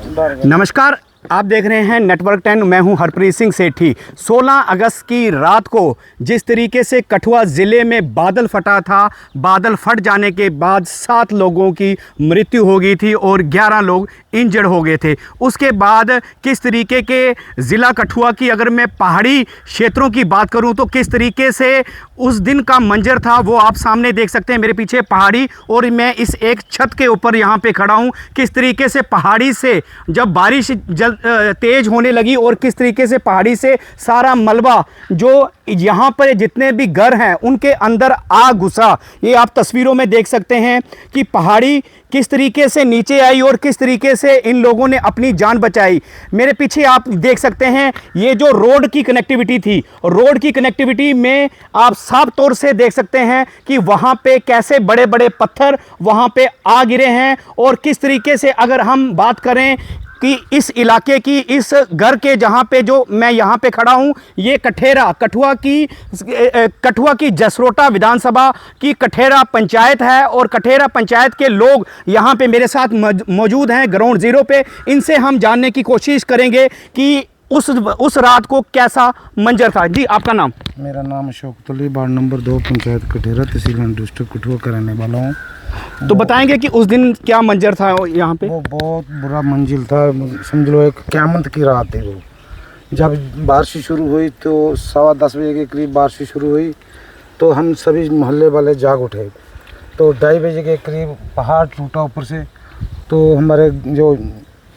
नमस्कार, आप देख रहे हैं नेटवर्क 10। मैं हूं हरप्रीत सिंह सेठी। 16 अगस्त की रात को जिस तरीके से कठुआ ज़िले में बादल फटा था, बादल फट जाने के बाद 7 लोगों की मृत्यु हो गई थी और 11 लोग इंजर्ड हो गए थे। उसके बाद किस तरीके के ज़िला कठुआ की अगर मैं पहाड़ी क्षेत्रों की बात करूं तो किस तरीके से उस दिन का मंजर था वो आप सामने देख सकते हैं। मेरे पीछे पहाड़ी और मैं इस एक छत के ऊपर यहाँ पे खड़ा हूँ। किस तरीके से पहाड़ी से जब बारिश तेज होने लगी और किस तरीके से पहाड़ी से सारा मलबा जो यहाँ पर जितने भी घर हैं उनके अंदर आ घुसा। ये आप तस्वीरों में देख सकते हैं कि पहाड़ी किस तरीके से नीचे आई और किस तरीके से इन लोगों ने अपनी जान बचाई। मेरे पीछे आप देख सकते हैं ये जो रोड की कनेक्टिविटी थी, रोड की कनेक्टिविटी में आप साफ तौर से देख सकते हैं कि वहाँ पे कैसे बड़े बड़े पत्थर वहाँ पे आ गिरे हैं। और किस तरीके से अगर हम बात करें कि इस इलाके की, इस घर के जहाँ पे जो मैं यहाँ पे खड़ा हूँ, ये कठुआ की जसरोटा विधानसभा की कठेरा पंचायत है और कठेरा पंचायत के लोग यहाँ पे मेरे साथ मौजूद हैं ग्राउंड ज़ीरो पे। इनसे हम जानने की कोशिश करेंगे कि उस रात को कैसा मंजर था। जी, आपका नाम? मेरा नाम अशोक तुली, वार्ड नंबर 2, पंचायत कठेरा, तहसील डिस्ट्रिक्ट कठुआ का रहने वाला हूँ। तो बताएंगे कि उस दिन क्या मंजर था यहाँ पे? वो बहुत बुरा मंजिल था, समझ लो एक क़यामत की रात थी वो। जब बारिश शुरू हुई तो 10:15 बजे के करीब बारिश शुरू हुई तो हम सभी मोहल्ले वाले जाग उठे। तो 2:30 बजे के करीब पहाड़ टूटा ऊपर से। तो हमारे जो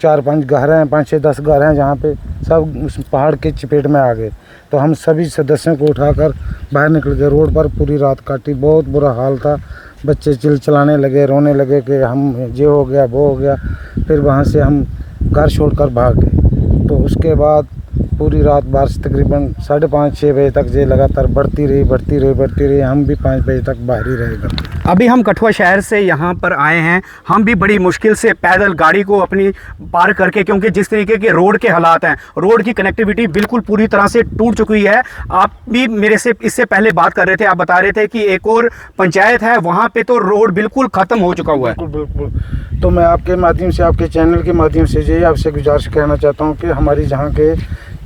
4-5 घर हैं, 5-6-10 घर हैं जहाँ पे, सब उस पहाड़ के चपेट में आ गए। तो हम सभी सदस्यों को उठाकर बाहर निकल गए। रोड पर पूरी रात काटी, बहुत बुरा हाल था। बच्चे चिल्लाने लगे, रोने लगे कि हम ये हो गया वो हो गया। फिर वहाँ से हम घर छोड़कर भाग गए। तो उसके बाद पूरी रात बारिश तकरीबन 5:30-6 बजे तक ये लगातार बढ़ती रही। हम भी 5 बजे तक बाहर ही रहे घर। अभी हम कठुआ शहर से यहाँ पर आए हैं। हम भी बड़ी मुश्किल से पैदल गाड़ी को अपनी पार करके, क्योंकि जिस तरीके के रोड के हालात हैं, रोड की कनेक्टिविटी बिल्कुल पूरी तरह से टूट चुकी है। आप भी मेरे से इससे पहले बात कर रहे थे, आप बता रहे थे कि एक और पंचायत है वहाँ पे तो रोड बिल्कुल ख़त्म हो चुका हुआ है। बिल्कुल। तो मैं आपके माध्यम से, आपके चैनल के माध्यम से यही आपसे गुजारिश कहना चाहता हूँ कि हमारी जहाँ के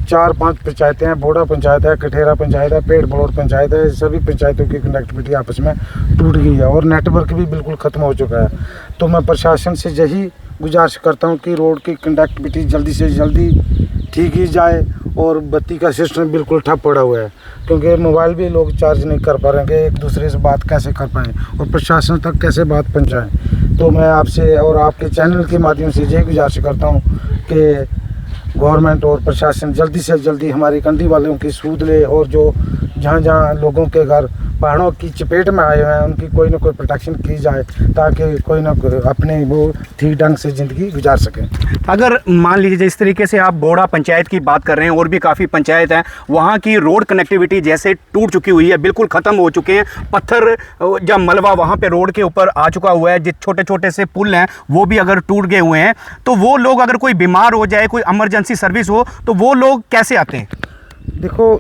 4-5 पंचायतें हैं, बोड़ा पंचायत है, कठेरा पंचायत है, पेड़ बलोट पंचायत है, सभी पंचायतों की कनेक्टिविटी आपस में टूट गई है और नेटवर्क भी बिल्कुल ख़त्म हो चुका है। तो मैं प्रशासन से यही गुजारिश करता हूं कि रोड की कनेक्टिविटी जल्दी से जल्दी ठीक ही जाए। और बत्ती का सिस्टम बिल्कुल ठप पड़ा हुआ है, क्योंकि मोबाइल भी लोग चार्ज नहीं कर पा रहे हैं, एक दूसरे से बात कैसे कर पाएँ और प्रशासन तक कैसे बात पहुँचाएँ। तो मैं आपसे और आपके चैनल के माध्यम से यही गुजारिश करता हूँ कि गवर्नमेंट और प्रशासन जल्दी से जल्दी हमारी कंडी वालों की सूद ले और जो जहाँ लोगों के घर पहाड़ों की चपेट में आए हुए हैं उनकी कोई ना कोई प्रोटेक्शन की जाए, ताकि कोई ना कोई अपने वो ठीक ढंग से ज़िंदगी गुजार सकें। अगर मान लीजिए जिस तरीके से आप बोड़ा पंचायत की बात कर रहे हैं और भी काफ़ी पंचायत हैं, वहाँ की रोड कनेक्टिविटी जैसे टूट चुकी हुई है, बिल्कुल ख़त्म हो चुके हैं। पत्थर जब मलबा वहाँ पे रोड के ऊपर आ चुका हुआ है, जिस छोटे छोटे से पुल हैं वो भी अगर टूट गए हुए हैं, तो वो लोग अगर कोई बीमार हो जाए, कोई इमरजेंसी सर्विस हो, तो वो लोग कैसे आते हैं? देखो,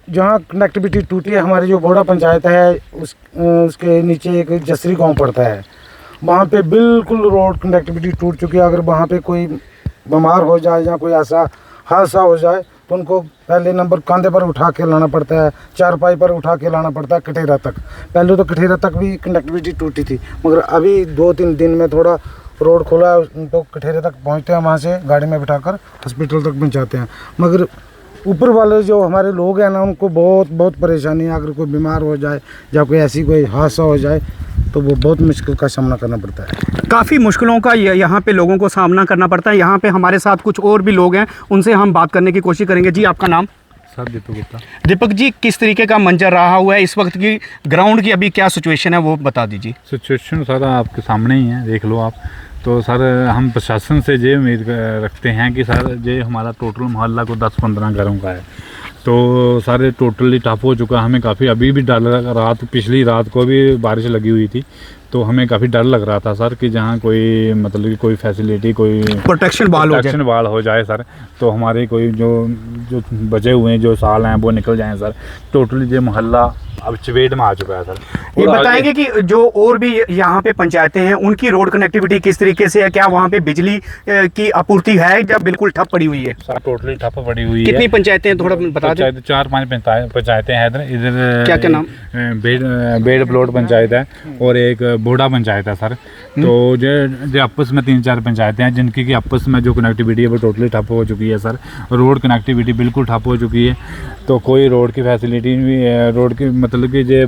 जहाँ कनेक्टिविटी टूटी है, हमारी जो बोड़ा पंचायत है उसके नीचे एक जसरी गांव पड़ता है, वहाँ पे बिल्कुल रोड कनेक्टिविटी टूट चुकी है। अगर वहाँ पे कोई बीमार हो जाए या कोई ऐसा हादसा हो जाए तो उनको पहले नंबर कंधे पर उठा के लाना पड़ता है, चारपाई पर उठा के लाना पड़ता है कठेरा तक। पहले तो कठेरा तक भी कनेक्टिविटी टूटी थी, मगर अभी 2-3 दिन में थोड़ा रोड खुला है, उनको कठेरे तक पहुँचते हैं, वहाँ से गाड़ी में बिठाकर हॉस्पिटल तक पहुँचाते हैं। मगर ऊपर वाले जो हमारे लोग हैं ना, उनको बहुत परेशानी है। अगर कोई बीमार हो जाए या कोई ऐसी कोई हादसा हो जाए तो वो बहुत मुश्किल का सामना करना पड़ता है। काफ़ी मुश्किलों का यहाँ पे लोगों को सामना करना पड़ता है। यहाँ पे हमारे साथ कुछ और भी लोग हैं, उनसे हम बात करने की कोशिश करेंगे। जी, आपका नाम? सर, दीपक गुप्ता। दीपक जी, किस तरीके का मंजर रहा हुआ है इस वक्त की ग्राउंड की, अभी क्या सिचुएशन है वो बता दीजिए। सिचुएशन सारा आपके सामने ही है, देख लो आप। तो सर, हम प्रशासन से ये उम्मीद रखते हैं कि सर ये हमारा टोटल मोहल्ला को 10-15 घरों का है, तो सारे टोटली टफ हो चुका है। हमें काफ़ी अभी भी डर, पिछली रात को भी बारिश लगी हुई थी, तो हमें काफ़ी डर लग रहा था सर कि जहाँ कोई मतलब कि कोई फैसिलिटी कोई प्रोटेक्शन बहाल हो जाए सर, तो हमारे कोई जो जो बचे हुए जो साल हैं वो निकल जाएं सर। टोटली जो मोहल्ला अब चपेट में आ चुका है सर। ये और बताएंगे कि जो और भी यहाँ पे पंचायतें हैं उनकी रोड कनेक्टिविटी किस तरीके से है? क्या वहाँ पे बिजली की आपूर्ति है या बिल्कुल ठप पड़ी हुई है? सर टोटली ठप पड़ी हुई है। कितनी पंचायतें हैं थोड़ा बता दें। 4-5 पंचायतें हैं इधर क्या क्या नाम? बेड प्लॉट पंचायत है और एक बोड़ा पंचायत है सर। तो जो आपस में 3-4 पंचायतें हैं जिनकी की आपस में जो कनेक्टिविटी है वो टोटली ठप हो चुकी है सर। रोड कनेक्टिविटी बिल्कुल ठप हो चुकी है, तो कोई रोड की फैसिलिटी नहीं, रोड की मतलब कि जे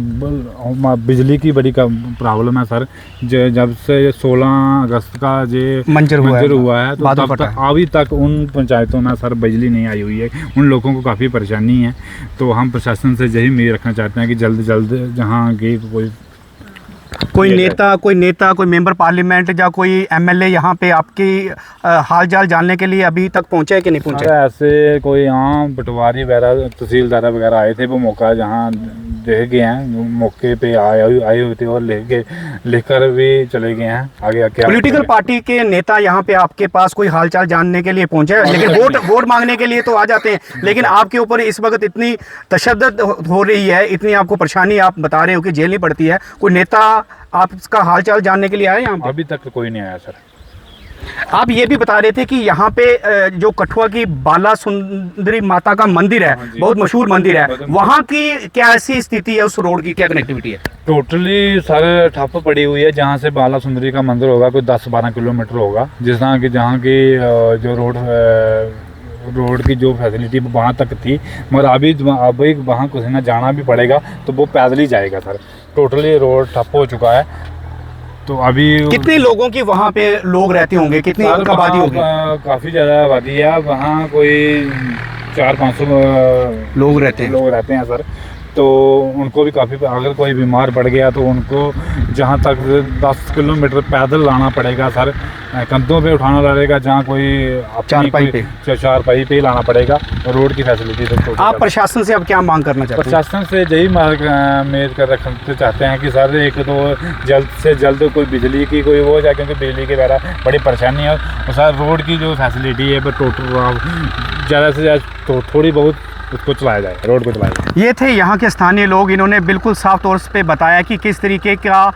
बिजली की बड़ी प्रॉब्लम है सर। जब से 16 अगस्त का जे मंजर हुआ है तो तब तक अभी तक उन पंचायतों में सर बिजली नहीं आई हुई है। उन लोगों को काफ़ी परेशानी है। तो हम प्रशासन से यही उम्मीद रखना चाहते हैं कि जल्द से जल्द जहाँ की कोई नेता कोई मेंबर पार्लियामेंट या कोई एमएलए यहाँ पे आपकी हाल चाल जानने के लिए अभी तक पहुँचा है कि नहीं पहुँचा? ऐसे कोई पटवारी वगैरह तहसीलदार वगैरह आए थे, वो मौका जहाँ देख गए हैं, मौके पे आए हुए थे और लेकर भी चले गए हैं। आगे क्या पॉलिटिकल पार्टी के नेता यहाँ पे आपके पास कोई हालचाल जानने के लिए पहुंचे हैं, लेकिन वोट मांगने के लिए तो आ जाते हैं, लेकिन आपके ऊपर इस वक्त इतनी तशद्दुद हो रही है, इतनी आपको परेशानी आप बता रहे हो कि झेलनी पड़ती है, कोई नेता आपका हालचाल जानने के लिए आया यहाँ पे? अभी तक तो कोई नहीं आया सर। आप ये भी बता रहे थे कि यहाँ पे जो कठुआ की बाला सुंदरी माता का मंदिर है, बहुत मशहूर मंदिर है, वहाँ की क्या ऐसी स्थिति है? उस रोड की क्या कनेक्टिविटी है? टोटली सर ठप पड़ी हुई है। जहाँ से बाला सुंदरी का मंदिर होगा कोई 10-12 किलोमीटर होगा, जिस तरह की जहाँ की जो रोड की जो फैसिलिटी वहाँ तक थी, मगर अभी वहाँ कुछ ना जाना भी पड़ेगा तो वो पैदल ही जाएगा सर। टोटली रोड ठप हो चुका है। तो अभी कितने लोगों की वहाँ पे लोग रहते होंगे, कितनी आबादी होगी? काफ़ी ज़्यादा आबादी है वहाँ, कोई 400-500 लोग रहते हैं सर। तो उनको भी काफ़ी, अगर कोई बीमार पड़ गया तो उनको जहाँ तक 10 किलोमीटर पैदल लाना पड़ेगा सर, कंधों पे उठाना पड़ेगा, जहाँ कोई चारपाई पे लाना पड़ेगा। रोड की फैसिलिटी तो आप प्रशासन से अब क्या मांग करना चाहते हैं? प्रशासन से यही उम्मीद कर रखना चाहते हैं कि सर एक तो जल्द से जल्द कोई बिजली की कोई वो हो जाए, क्योंकि बिजली के वगैरह बड़ी परेशानी है। और सर रोड की जो फैसिलिटी है वो टोटल ज़्यादा से ज़्यादा थोड़ी बहुत उसको चलाया जाए, रोड को चलाया जाए। ये थे यहाँ के स्थानीय लोग, इन्होंने बिल्कुल साफ तौर पे बताया कि किस तरीके का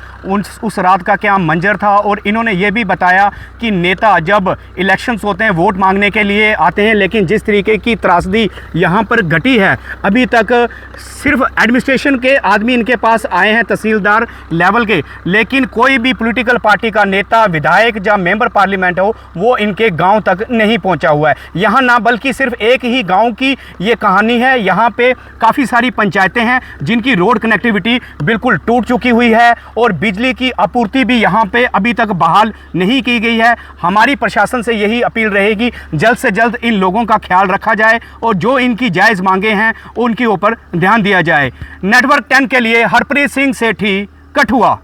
उस रात का क्या मंजर था, और इन्होंने ये भी बताया कि नेता जब इलेक्शंस होते हैं वोट मांगने के लिए आते हैं, लेकिन जिस तरीके की त्रासदी यहाँ पर घटी है, अभी तक सिर्फ एडमिनिस्ट्रेशन के आदमी इनके पास आए हैं, तहसीलदार लेवल के, लेकिन कोई भी पॉलिटिकल पार्टी का नेता, विधायक या मेंबर पार्लियामेंट हो वो इनके गाँव तक नहीं पहुँचा हुआ है। यहाँ ना बल्कि सिर्फ एक ही गाँव की ये कहानी है। यहाँ पे काफ़ी सारी पंचायतें हैं जिनकी रोड कनेक्टिविटी बिल्कुल टूट चुकी हुई है, और बिजली की आपूर्ति भी यहाँ पे अभी तक बहाल नहीं की गई है। हमारी प्रशासन से यही अपील रहेगी, जल्द से जल्द इन लोगों का ख्याल रखा जाए और जो इनकी जायज़ मांगे हैं उनके ऊपर ध्यान दिया जाए। नेटवर्क 10 के लिए हरप्रीत सिंह सेठी, कठुआ।